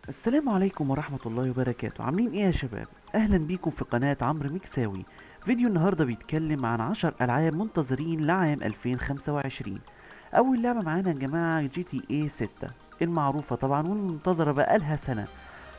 السلام عليكم ورحمة الله وبركاته. عاملين ايه يا شباب؟ اهلا بيكم في قناة عمرو مكساوي. فيديو النهاردة بيتكلم عن 10 العاب منتظرين لعام 2025. اول لعبة معانا يا جماعة جي تي اي 6 المعروفة طبعا والمنتظرة بقالها سنة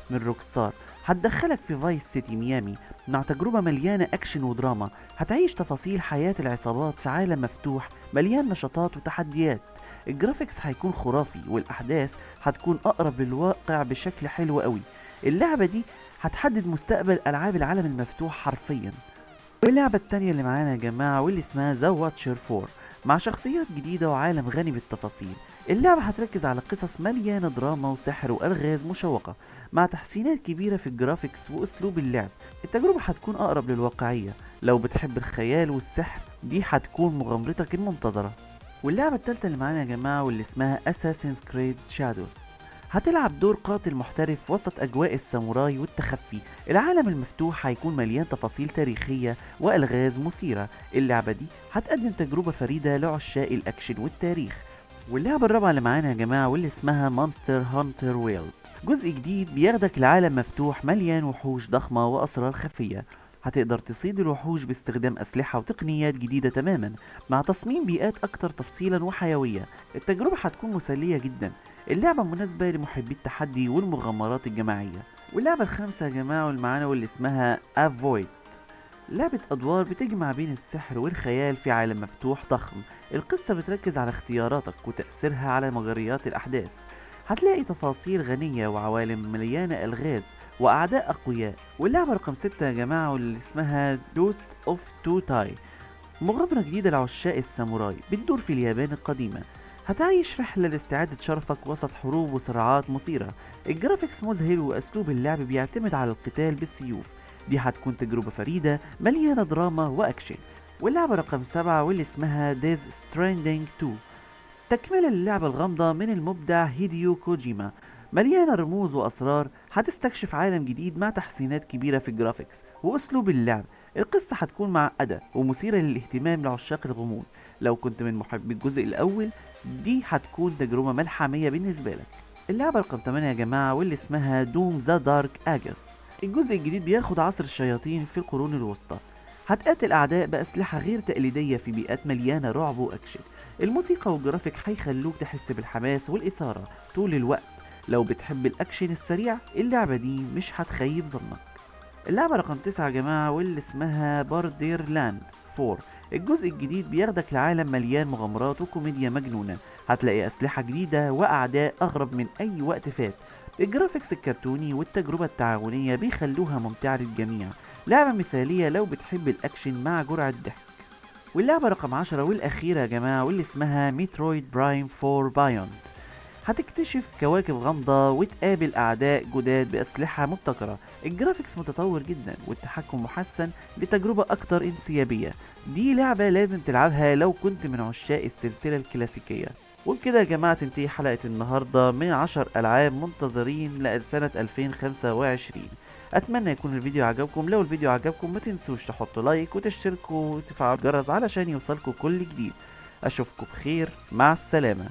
من روكستار. هتدخلك في فايس سيتي ميامي مع تجربة مليانة أكشن ودراما. هتعيش تفاصيل حياة العصابات في عالم مفتوح مليان نشاطات وتحديات. الجرافيكس هيكون خرافي والأحداث هتكون أقرب للواقع بشكل حلو قوي. اللعبة دي هتحدد مستقبل ألعاب العالم المفتوح حرفيا. واللعبة التانية اللي معانا يا جماعة واللي اسمها ذا واتشر 4 مع شخصيات جديدة وعالم غني بالتفاصيل. اللعبة هتركز على قصص مليانة دراما وسحر وألغاز مشوقة مع تحسينات كبيرة في الجرافيكس وأسلوب اللعب. التجربة هتكون أقرب للواقعية. لو بتحب الخيال والسحر دي هتكون مغامرتك المنتظرة. واللعبة التالتة اللي معانا يا جماعة واللي اسمها Assassin's Creed Shadows هتلعب دور قاتل محترف وسط أجواء الساموراي والتخفي. العالم المفتوح هيكون مليان تفاصيل تاريخية وألغاز مثيرة. اللعبة دي هتقدم تجربة فريدة لعشاق الأكشن والتاريخ. واللعبة الرابعة اللي معانا يا جماعة واللي اسمها مونستر هانتر ويلد جزء جديد بياخدك لعالم مفتوح مليان وحوش ضخمة وأسرار خفية. هتقدر تصيد الوحوش باستخدام أسلحة وتقنيات جديدة تماما مع تصميم بيئات أكثر تفصيلا وحيوية. التجربة هتكون مسلية جدا. اللعبة مناسبة لمحبي التحدي والمغامرات الجماعية. واللعبة الخامسة يا جماعة واللي معانا واللي اسمها افويد لعبة أدوار بتجمع بين السحر والخيال في عالم مفتوح ضخم. القصة بتركز على اختياراتك وتأثيرها على مجريات الأحداث. هتلاقي تفاصيل غنية وعوالم مليانة ألغاز وأعداء أقوياء. واللعبة رقم 6 يا جماعة واللي اسمها جوست اوف تو تاي مغامرة جديدة لعشاق الساموراي بتدور في اليابان القديمة. هتعيش رحلة لاستعادة شرفك وسط حروب وصراعات مثيرة. الجرافيكس مذهل وأسلوب اللعب بيعتمد على القتال بالسيوف. دي هتكون تجربة فريدة مليانة دراما وأكشن. واللعبة رقم 7 واللي اسمها ديز ستراندينج 2 تكملة للعبة الغامضة من المبدع هيديو كوجيما مليانة رموز وأسرار. هتستكشف عالم جديد مع تحسينات كبيرة في الجرافيكس وأسلوب اللعب. القصة هتكون معقدة ومثيرة للاهتمام لعشاق الغموض. لو كنت من محبي الجزء الأول دي هتكون تجربة ملحمية بالنسبة لك. اللعبة رقم 8 يا جماعة واللي اسمها دوم ذا دارك اجس الجزء الجديد بياخد عصر الشياطين في القرون الوسطى. هتقاتل أعداء بأسلحة غير تقليدية في بيئات مليانة رعب وأكشن. الموسيقى والجرافيك هيخلوك تحس بالحماس والإثارة طول الوقت. لو بتحب الأكشن السريع اللعبة دي مش هتخيب ظنك. اللعبة رقم 9 يا جماعة واللي اسمها باردير لاند 4 الجزء الجديد بياخدك لعالم مليان مغامرات وكوميديا مجنونة. هتلاقي أسلحة جديدة وأعداء أغرب من أي وقت فات. الجرافيكس الكرتوني والتجربة التعاونية بيخلوها ممتعة للجميع. لعبة مثالية لو بتحب الأكشن مع جرعة ضحك. واللعبة رقم 10 والأخيرة يا جماعة واللي اسمها ميترويد برايم 4 بايون هتكتشف كواكب غامضة وتقابل أعداء جداد بأسلحة مبتكرة. الجرافيكس متطور جدا والتحكم محسن لتجربة أكتر انسيابية. دي لعبة لازم تلعبها لو كنت من عشاق السلسلة الكلاسيكية. وبكده يا جماعة تنتهي حلقة النهاردة من 10 ألعاب منتظرين لسنة 2025. أتمنى يكون الفيديو عجبكم. لو الفيديو عجبكم ما تنسوش تحطوا لايك وتشتركوا وتفعلوا الجرس علشان يوصلكوا كل جديد. أشوفكم بخير، مع السلامة.